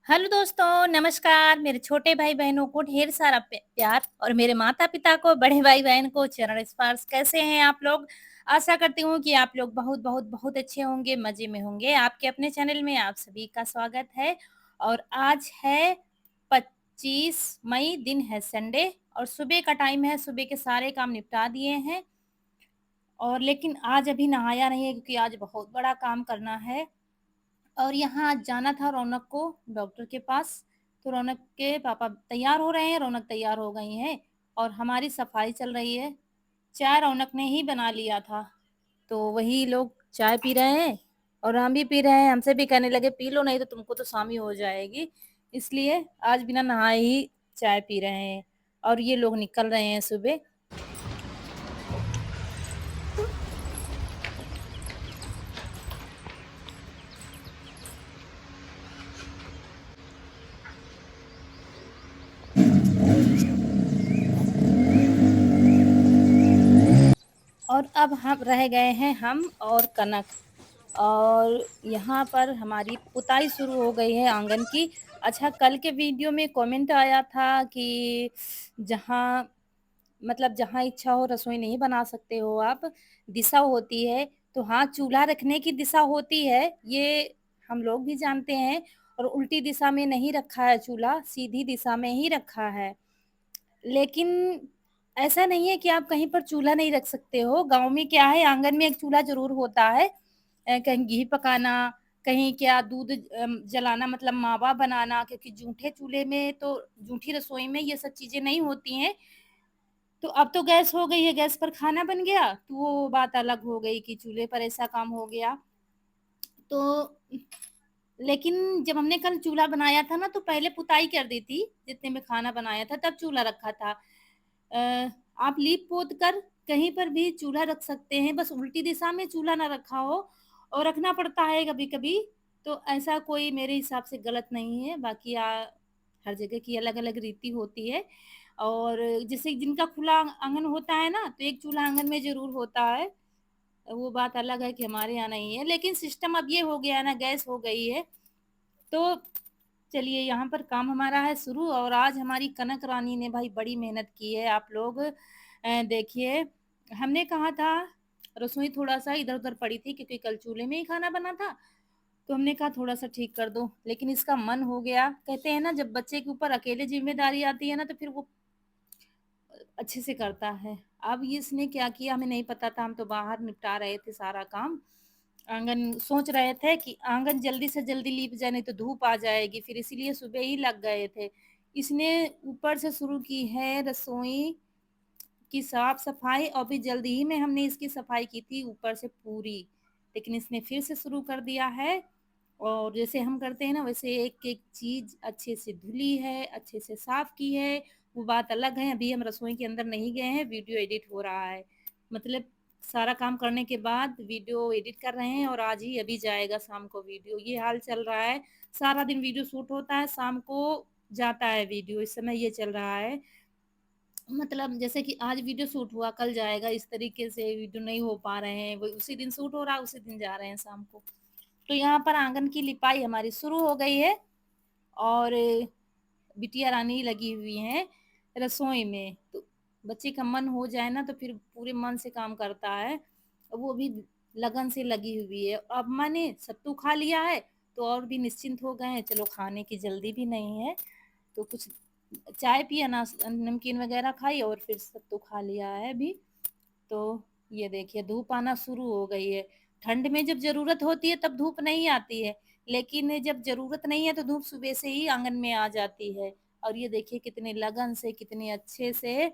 Hello दोस्तों, नमस्कार। मेरे छोटे भाई-बहनों को ढेर सारा प्यार और मेरे माता-पिता को, बड़े भाई-बहन को चरण स्पर्श। कैसे हैं आप लोग? आशा करती हूँ कि आप लोग बहुत अच्छे होंगे, मज़े में होंगे। आपके अपने चैनल में आप सभी का स्वागत है और आज है 25 मई, दिन है संडे और सुबह का टाइम है। सुबह के सारे काम निपटा दिए हैं और लेकिन आज अभी नहाया नहीं है क्योंकि आज बहुत बड़ा काम करना है। और यहाँ आज जाना था रौनक को डॉक्टर के पास, तो रौनक के पापा तैयार हो रहे हैं, रौनक तैयार हो गई हैं और हमारी सफाई चल रही है। चाय रौनक ने ही बना लिया था, तो वही लोग चाय पी रहे हैं और हम भी पी रहे हैं। हमसे भी कहने लगे पी लो, नहीं तो तुमको तो शामी हो जाएगी। इसलिए आज बिना नहाए ही चाय पी रहे हैं और ये लोग निकल रहे हैं सुबह। और अब हम रह गए हैं हम और कनक। और यहाँ पर हमारी पुताई शुरू हो गई है आंगन की। अच्छा, कल के वीडियो में कमेंट आया था कि जहाँ मतलब जहाँ इच्छा हो रसोई नहीं बना सकते हो आप, दिशा होती है। तो हाँ, चूल्हा रखने की दिशा होती है, ये हम लोग भी जानते हैं। और उल्टी दिशा में नहीं रखा है चूल्हा, सीधी दिशा में ही रखा है। लेकिन ऐसा नहीं है कि आप कहीं पर चूल्हा नहीं रख सकते हो। गाँव में क्या है, आंगन में एक चूल्हा ज़रूर होता है। कहीं घी पकाना, कहीं क्या दूध जलाना मतलब मावा बनाना, क्योंकि जूठे चूल्हे में तो जूठी रसोई में ये सब चीज़ें नहीं होती हैं। तो अब तो गैस हो गई है, गैस पर खाना बन गया, तो वो बात अलग हो गई कि चूल्हे पर ऐसा काम हो गया। तो लेकिन जब हमने कल चूल्हा बनाया था ना, तो पहले पुताई कर दी थी, जितने में खाना बनाया था तब चूल्हा रखा था। आप लीप पोत कर कहीं पर भी चूल्हा रख सकते हैं, बस उल्टी दिशा में चूल्हा ना रखा हो। और रखना पड़ता है कभी-कभी, तो ऐसा कोई मेरे हिसाब से गलत नहीं है। बाकी हर जगह की अलग-अलग रीति होती है। और जैसे जिनका खुला आँगन होता है ना, तो एक चूल्हा आँगन में ज़रूर होता है। वो बात अलग है कि हमारे यहाँ नहीं है, लेकिन सिस्टम अब ये हो गया है ना, गैस हो गई है। तो चलिए, यहाँ पर काम हमारा है शुरू और आज हमारी कनक रानी ने भाई बड़ी मेहनत की है। आप लोग देखिए, हमने कहा था रसोई थोड़ा-सा इधर-उधर पड़ी थी क्योंकि कल चूल्हे में ही खाना बना था, तो हमने कहा थोड़ा-सा ठीक कर दो, लेकिन इसका मन हो गया। कहते हैं ना, जब बच्चे के ऊपर अकेले ज़िम्मेदारी आती है ना, तो फिर वो अच्छे से करता है। अब ये इसने क्या किया हमें नहीं पता था, हम तो बाहर निपटा रहे थे सारा काम। आंगन सोच रहे थे कि आंगन जल्दी से जल्दी लीप जाए, नहीं तो धूप आ जाएगी, फिर इसीलिए सुबह ही लग गए थे। इसने ऊपर से शुरू की है रसोई की साफ सफाई, और भी जल्दी ही में हमने इसकी सफाई की थी ऊपर से पूरी, लेकिन इसने फिर से शुरू कर दिया है। और जैसे हम करते हैं ना, वैसे एक एक चीज अच्छे से धुली है, अच्छे से साफ की है, वो बात अलग है। अभी हम रसोई के अंदर नहीं गए हैं, वीडियो एडिट हो रहा है। मतलब सारा काम करने के बाद वीडियो एडिट कर रहे हैं और आज ही अभी जाएगा शाम को वीडियो, ये हाल चल रहा है। सारा दिन वीडियो शूट होता है, शाम को जाता है वीडियो, इस समय ये चल रहा है। मतलब जैसे कि आज वीडियो शूट हुआ, कल जाएगा, इस तरीके से वीडियो नहीं हो पा रहे हैं। वो उसी दिन शूट हो रहा है, उसी दिन जा रहे हैं शाम को। तो यहाँ पर आंगन की लिपाई हमारी शुरू हो गई है और बिटिया रानी लगी हुई हैं रसोई में। तो बच्चे का मन हो जाए ना, तो फिर पूरे मन से काम करता है। वो भी लगन से लगी हुई है। अब मैंने सत्तू खा लिया है, तो और भी निश्चिंत हो गए हैं, चलो खाने की जल्दी भी नहीं है। तो कुछ चाय पिया, नमकीन वगैरह खाई और फिर सत्तू खा लिया है अभी। तो ये देखिए, धूप आना शुरू हो गई है। ठंड में जब ज़रूरत होती है तब धूप नहीं आती है, लेकिन जब ज़रूरत नहीं है तो धूप सुबह से ही आँगन में आ जाती है। और ये देखिए कितने लगन से, कितने अच्छे से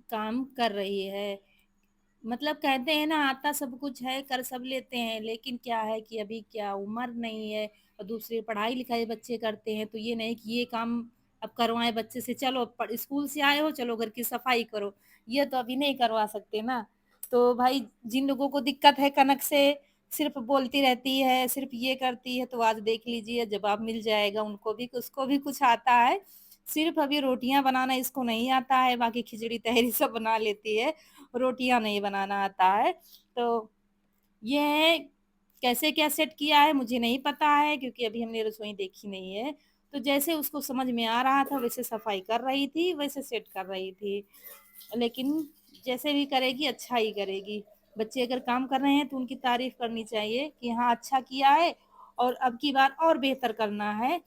काम कर रही है। मतलब कहते हैं ना, आता सब कुछ है, कर सब लेते हैं, लेकिन क्या है कि अभी क्या उम्र नहीं है। और दूसरी पढ़ाई लिखाई बच्चे करते हैं, तो ये नहीं कि ये काम अब करवाएं बच्चे से, चलो स्कूल से आए हो चलो घर की सफाई करो, ये तो अभी नहीं करवा सकते ना। तो भाई, जिन लोगों को दिक्कत है कनक से, सिर्फ बोलती रहती है, सिर्फ ये करती है, तो आज देख लीजिए जवाब मिल जाएगा। उनको भी, उसको भी कुछ आता है। सिर्फ अभी रोटियां बनाना इसको नहीं आता है, बाकी खिचड़ी तहरी सब बना लेती है, रोटियां नहीं बनाना आता है। तो ये है कैसे क्या सेट किया है मुझे नहीं पता है, क्योंकि अभी हमने रसोई देखी नहीं है। तो जैसे उसको समझ में आ रहा था वैसे सफाई कर रही थी, वैसे सेट कर रही थी। लेकिन जैसे भी करेगी अच्छा ही करेगी। बच्चे अगर काम कर रहे हैं तो उनकी तारीफ करनी चाहिए कि हाँ अच्छा किया है, और अब की बार और बेहतर करना है,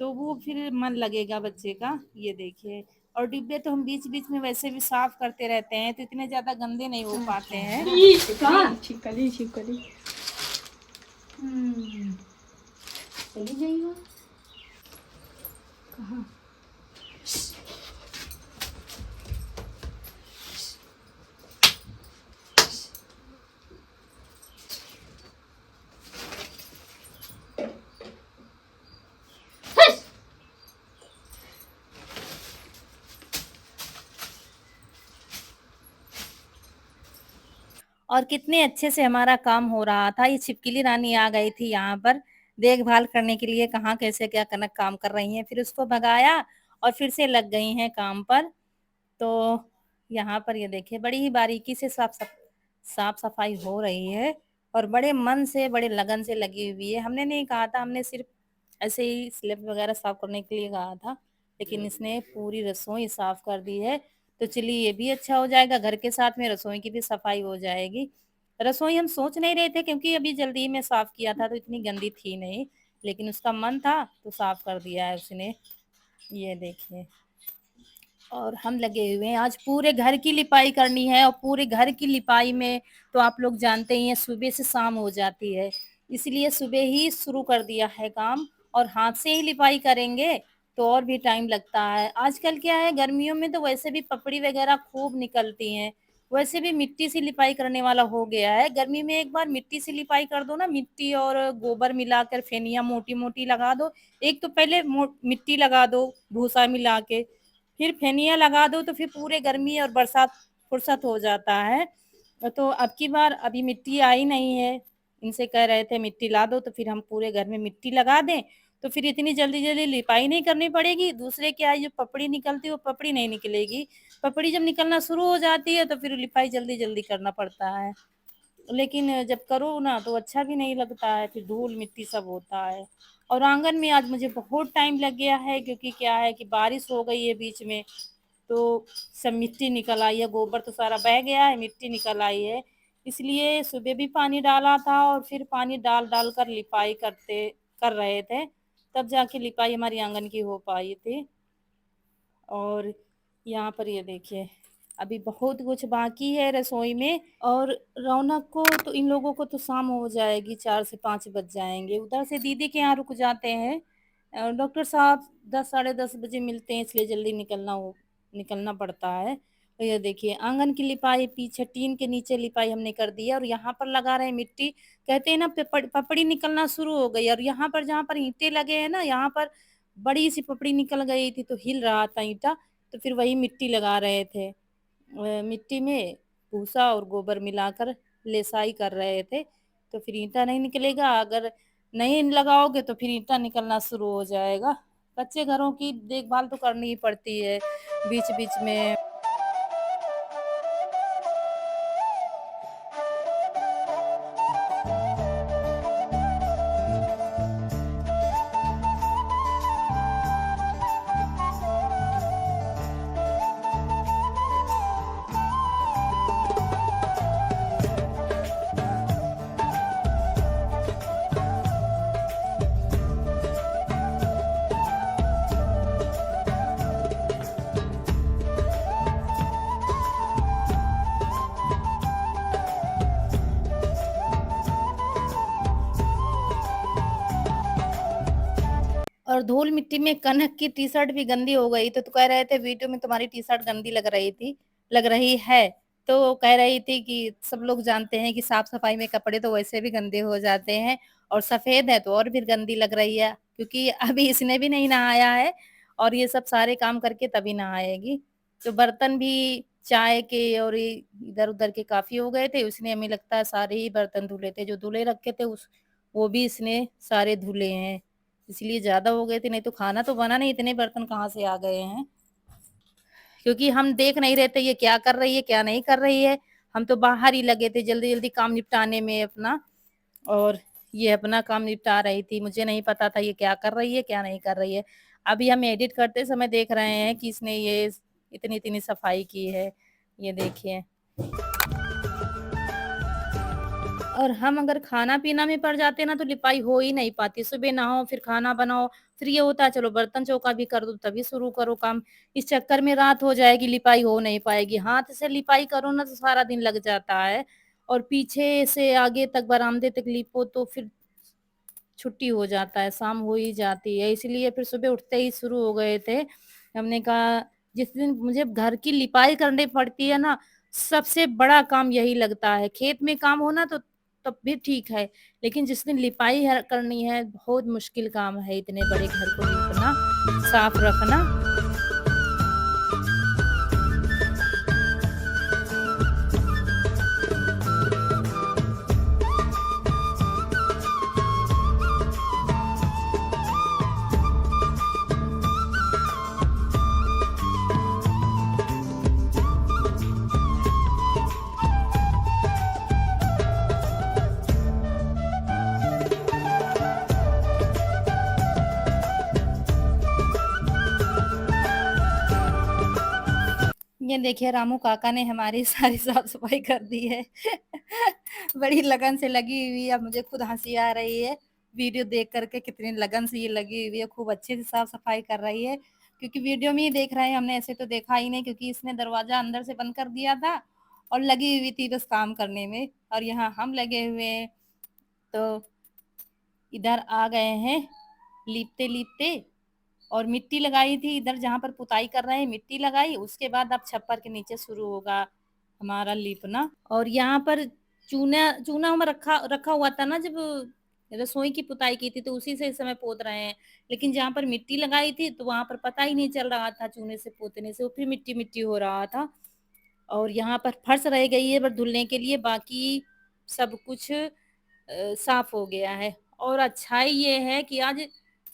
तो वो फिर मन लगेगा बच्चे का। ये देखिए, और डिब्बे तो हम बीच बीच में वैसे भी साफ करते रहते हैं, तो इतने ज्यादा गंदे नहीं हो पाते हैं। छिपकली छिपकली चली जाइए कहाँ। और कितने अच्छे से हमारा काम हो रहा था। ये छिपकली रानी आ गई थी यहाँ पर देखभाल करने के लिए, कहाँ कैसे क्या कनक काम कर रही हैं, फिर उसको भगाया और फिर से लग गई हैं काम पर। तो यहाँ पर ये देखिए बड़ी ही बारीकी से साफ सफाई हो रही है, और बड़े मन से बड़े लगन से लगी हुई है। हमने नहीं कहा था, हमने सिर्फ ऐसे ही स्लैब वगैरह साफ करने के लिए कहा था, लेकिन इसने पूरी रसोई साफ कर दी है। तो चलिए ये भी अच्छा हो जाएगा, घर के साथ में रसोई की भी सफाई हो जाएगी। रसोई हम सोच नहीं रहे थे, क्योंकि अभी जल्दी में साफ किया था तो इतनी गंदी थी नहीं, लेकिन उसका मन था तो साफ कर दिया है उसने। ये देखिए, और हम लगे हुए हैं आज पूरे घर की लिपाई करनी है, और पूरे घर की लिपाई में तो आप लोग जानते ही हैं सुबह से शाम हो जाती है, इसलिए सुबह ही शुरू कर दिया है काम। और हाथ से ही लिपाई करेंगे तो और भी टाइम लगता है। आजकल क्या है, गर्मियों में तो वैसे भी पपड़ी वगैरह खूब निकलती हैं, वैसे भी मिट्टी से लिपाई करने वाला हो गया है। गर्मी में एक बार मिट्टी से लिपाई कर दो ना, मिट्टी और गोबर मिलाकर फेनिया मोटी मोटी लगा दो। एक तो पहले मिट्टी लगा दो भूसा मिला के, फिर फेनिया लगा दो, तो फिर पूरे गर्मी और बरसात फुर्सत हो जाता है। तो अब की बार अभी मिट्टी आई नहीं है, इनसे कह रहे थे मिट्टी ला दो, तो फिर हम पूरे घर में मिट्टी लगा दें, तो फिर इतनी जल्दी जल्दी लिपाई नहीं करनी पड़ेगी। दूसरे क्या है, जो पपड़ी निकलती है वो पपड़ी नहीं निकलेगी। पपड़ी जब निकलना शुरू हो जाती है तो फिर लिपाई जल्दी जल्दी करना पड़ता है, लेकिन जब करो ना तो अच्छा भी नहीं लगता है, फिर धूल मिट्टी सब होता है। और आंगन में आज मुझे बहुत टाइम लग गया है, क्योंकि क्या है कि बारिश हो गई है बीच में, तो सब मिट्टी निकल आई है, गोबर तो सारा बह गया है, मिट्टी निकल आई है। इसलिए सुबह भी पानी डाला था, और फिर पानी डाल डाल कर लिपाई कर रहे थे, तब जाके लिपाई हमारी आंगन की हो पाई थी। और यहाँ पर ये देखिए, अभी बहुत कुछ बाकी है रसोई में। और रौनक को तो, इन लोगों को तो शाम हो जाएगी, 4 से 5 बज जाएंगे। उधर से दीदी के यहाँ रुक जाते हैं, डॉक्टर साहब 10 साढ़े 10 बजे मिलते हैं, इसलिए जल्दी निकलना पड़ता है। तो ये देखिए आंगन की लिपाई, पीछे टीन के नीचे लिपाई हमने कर दी है, और यहाँ पर लगा रहे हैं मिट्टी। कहते हैं ना पपड़ी निकलना शुरू हो गई, और यहाँ पर जहाँ पर ईंटे लगे हैं ना, यहाँ पर बड़ी सी पपड़ी निकल गई थी, तो हिल रहा था ईंटा, तो फिर वही मिट्टी लगा रहे थे। मिट्टी में भूसा और गोबर मिलाकर लेसाई कर रहे थे, तो फिर ईंटा नहीं निकलेगा। अगर नहीं लगाओगे तो फिर ईंटा निकलना शुरू हो जाएगा। कच्चे घरों की देखभाल तो करनी ही पड़ती है बीच बीच में। और धूल मिट्टी में कनक की टी शर्ट भी गंदी हो गई, तो कह रहे थे वीडियो में तुम्हारी टी शर्ट गंदी लग रही है। तो कह रही थी कि सब लोग जानते हैं कि साफ सफाई में कपड़े तो वैसे भी गंदे हो जाते हैं, और सफेद है तो और भी गंदी लग रही है, क्योंकि अभी इसने भी नहीं नहाया है, और ये सब सारे काम करके तभी नहाएगी। तो बर्तन भी चाय के और इधर उधर के काफी हो गए थे, उसने हमें लगता है सारे ही बर्तन धुले थे, जो धुले रखे थे उस वो भी इसने सारे धुले हैं, इसलिए ज़्यादा हो गए थे। नहीं तो खाना तो बना नहीं, इतने बर्तन कहाँ से आ गए हैं, क्योंकि हम देख नहीं रहे थे ये क्या कर रही है क्या नहीं कर रही है। हम तो बाहर ही लगे थे जल्दी जल्दी काम निपटाने में अपना। और ये अपना काम निपटा रही थी, मुझे नहीं पता था ये क्या कर रही है, क्या नहीं कर रही है। अभी हम एडिट करते समय देख रहे हैं कि इसने ये इतनी-इतनी सफाई की है, ये देखिए। और हम अगर खाना-पीना में पड़ जाते हैं ना तो लिपाई हो ही नहीं पाती। सुबह नहाओ, फिर खाना बनाओ, फिर ये होता है चलो बर्तन चौका भी कर दो तभी शुरू करो काम। इस चक्कर में रात हो जाएगी, लिपाई हो नहीं पाएगी। हाथ से लिपाई करो ना तो सारा दिन लग जाता है और पीछे से आगे तक बरामदे तक लिपो तो फिर छुट्टी हो जाता है, शाम हो ही जाती है। इसलिए फिर सुबह उठते ही शुरू हो गए थे। हमने कहा जिस दिन मुझे घर की लिपाई करनी पड़ती है ना, सबसे बड़ा काम यही लगता है। खेत में काम हो ना तो तब भी ठीक है, लेकिन जिस दिन लिपाई है करनी है, बहुत मुश्किल काम है इतने बड़े घर को लीपना, साफ रखना। ये देखिए रामू काका ने हमारी सारी साफ-सफाई कर दी है। बड़ी लगन से लगी हुई है, अब मुझे खुद हँसी आ रही है, वीडियो देख कर के कितनी लगन से ये लगी हुई है, खूब अच्छे से साफ-सफाई कर रही है। क्योंकि वीडियो में ही देख रहे हैं, हमने ऐसे तो देखा ही नहीं क्योंकि इसने दरवाज़ा अंदर से बंद कर दिया था और लगी हुई थी बस काम करने में और यहाँ हम लगे हुए हैं। तो इधर आ गए हैं लीपते-लीपते और मिट्टी लगाई थी इधर जहाँ पर पुताई कर रहे हैं मिट्टी लगाई उसके बाद अब छप्पर के नीचे शुरू होगा हमारा लीपना और यहाँ पर चूना चूना हम रखा रखा हुआ था ना जब रसोई की पुताई की थी तो उसी से इस समय पोत रहे हैं लेकिन जहाँ पर मिट्टी लगाई थी तो वहां पर पता ही नहीं चल रहा था चूने से पोतने से वो फिर मिट्टी मिट्टी हो रहा था और यहाँ पर फर्श रह गई है बस धुलने के लिए बाकी सब कुछ साफ हो गया है और अच्छाई ये है कि आज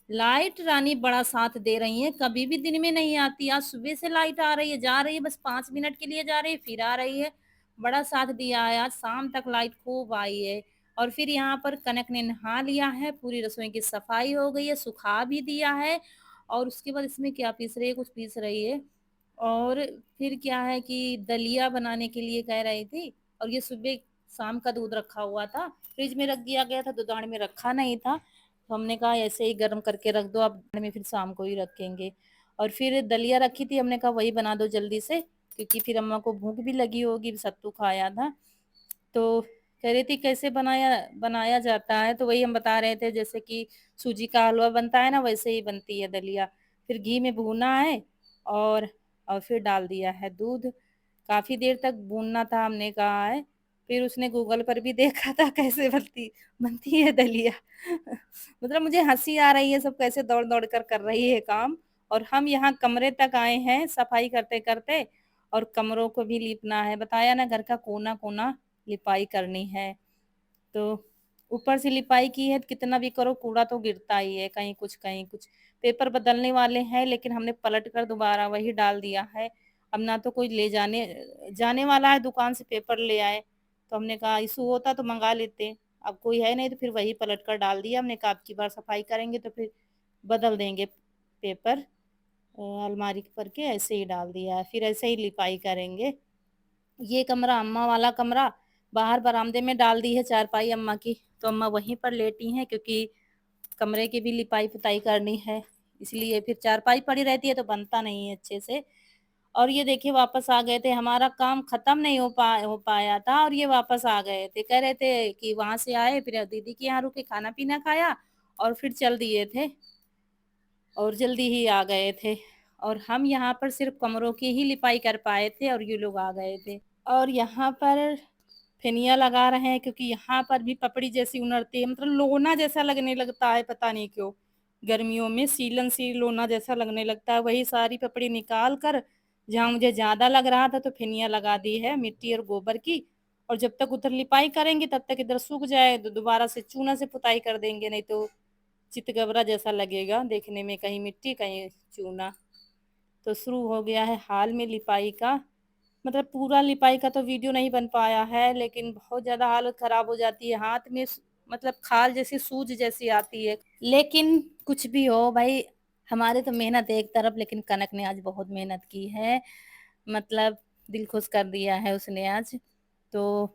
लाइट रानी बड़ा साथ दे रही है कभी भी दिन में नहीं आती आज सुबह से लाइट आ रही है जा रही है बस 5 मिनट के लिए जा रही है फिर आ रही है बड़ा साथ दिया है आज शाम तक लाइट खूब आई है और फिर यहाँ पर कनक ने नहा लिया है पूरी रसोई की सफाई हो गई है सुखा भी दिया है और उसके बाद इसमें क्या पीस रही है कुछ पीस रही है और फिर क्या है कि दलिया बनाने के लिए कह रही थी और ये सुबह शाम का दूध रखा हुआ था फ्रिज में रख दिया गया था दुकान में रखा नहीं था तो हमने कहा ऐसे ही गर्म करके रख दो आप में फिर शाम को ही रखेंगे और फिर दलिया रखी थी हमने कहा वही बना दो जल्दी से क्योंकि फिर अम्मा को भूख भी लगी होगी सत्तू खाया था तो कह रही थी कैसे बनाया बनाया जाता है तो वही हम बता रहे थे जैसे कि सूजी का हलवा बनता है ना वैसे ही बनती है दलिया फिर घी में भूना है और और फिर डाल दिया है दूध काफी देर तक भूनना था हमने कहा है फिर उसने गूगल पर भी देखा था कैसे बनती बनती है दलिया मतलब मुझे हंसी आ रही है सब कैसे दौड़ दौड़ कर रही है काम और हम यहाँ कमरे तक आए हैं सफाई करते करते और कमरों को भी लीपना है बताया ना घर का कोना कोना लिपाई करनी है तो ऊपर से लिपाई की है कितना भी करो कूड़ा तो गिरता ही है कहीं कुछ पेपर बदलने वाले हैं लेकिन हमने पलट कर दोबारा वही डाल दिया है अब ना तो कोई ले जाने जाने वाला है दुकान से पेपर ले आए तो हमने कहा इशू होता तो मंगा लेते अब कोई है नहीं तो फिर वही पलट कर डाल दिया हमने कहा अब की बार सफाई करेंगे तो फिर बदल देंगे पेपर अलमारी पर के ऐसे ही डाल दिया है फिर ऐसे ही लिपाई करेंगे ये कमरा अम्मा वाला कमरा बाहर बरामदे में डाल दी है चारपाई अम्मा की तो अम्मा वहीं पर लेटी हैं क्योंकि कमरे की भी लिपाई पुताई करनी है इसलिए फिर चारपाई पड़ी रहती है तो बनता नहीं है अच्छे से और ये देखिए वापस आ गए थे हमारा काम खत्म नहीं हो पाया था और ये वापस आ गए थे कह रहे थे कि वहां से आए फिर दीदी के यहाँ रुके खाना पीना खाया और फिर चल दिए थे और जल्दी ही आ गए थे और हम यहाँ पर सिर्फ कमरों की ही लिपाई कर पाए थे और ये लोग आ गए थे और यहाँ पर फेनिया लगा रहे हैं क्योंकि यहाँ पर भी पपड़ी जैसी उनड़ती है मतलब लोना जैसा लगने लगता है पता नहीं क्यों गर्मियों में सीलन सी लोना जैसा लगने लगता है वही सारी पपड़ी निकाल कर जहाँ मुझे ज्यादा लग रहा था तो फेनिया लगा दी है मिट्टी और गोबर की और जब तक उधर लिपाई करेंगे तब तक इधर सूख जाए तो दोबारा से चूना से पुताई कर देंगे नहीं तो चितगबरा जैसा लगेगा देखने में कहीं मिट्टी कहीं चूना तो शुरू हो गया है हाल में लिपाई का मतलब पूरा लिपाई का तो वीडियो नहीं बन पाया है लेकिन बहुत ज़्यादा हालत ख़राब हो जाती है हाथ में मतलब खाल जैसी सूज जैसी आती है। लेकिन कुछ भी हो भाई, हमारी तो मेहनत एक तरफ, लेकिन कनक ने आज बहुत मेहनत की है, मतलब दिल खुश कर दिया है उसने आज। तो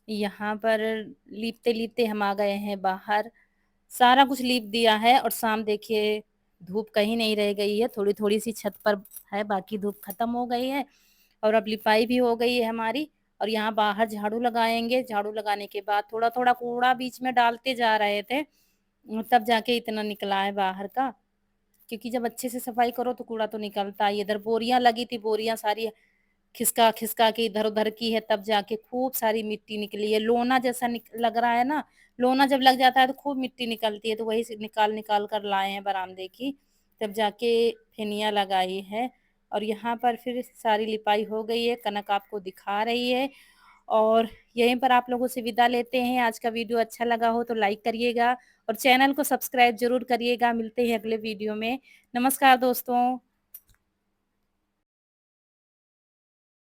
यहाँ पर लीपते-लीपते हम आ गए हैं बाहर, सारा कुछ लीप दिया है और शाम देखिए धूप कहीं नहीं रह गई है, थोड़ी-थोड़ी सी छत पर है, बाकी धूप खत्म हो गई है और अब लिपाई भी हो गई है हमारी। और यहाँ बाहर झाड़ू लगाएँगे, झाड़ू लगाने के बाद थोड़ा-थोड़ा कूड़ा बीच में डालते जा रहे थे, तब जाके इतना निकला है बाहर का। क्योंकि जब अच्छे से सफाई करो तो कूड़ा तो निकलता ही है। इधर बोरियाँ लगी थी, बोरियाँ सारी खिसका-खिसका के इधर-उधर की है, तब जाके खूब सारी मिट्टी निकली है। लोना जैसा लग रहा है ना, लोना जब लग जाता है तो खूब मिट्टी निकलती है, तो वही से निकाल-निकाल कर लाए हैं बरामदे की, तब जाके फेनिया लगाई है। और यहाँ पर फिर सारी लिपाई हो गई है, कनक आपको दिखा रही है और यहीं पर आप लोगों से विदा लेते हैं। आज का वीडियो अच्छा लगा हो तो लाइक करिएगा और चैनल को सब्सक्राइब ज़रूर करिएगा। मिलते हैं अगले वीडियो में। नमस्कार दोस्तों।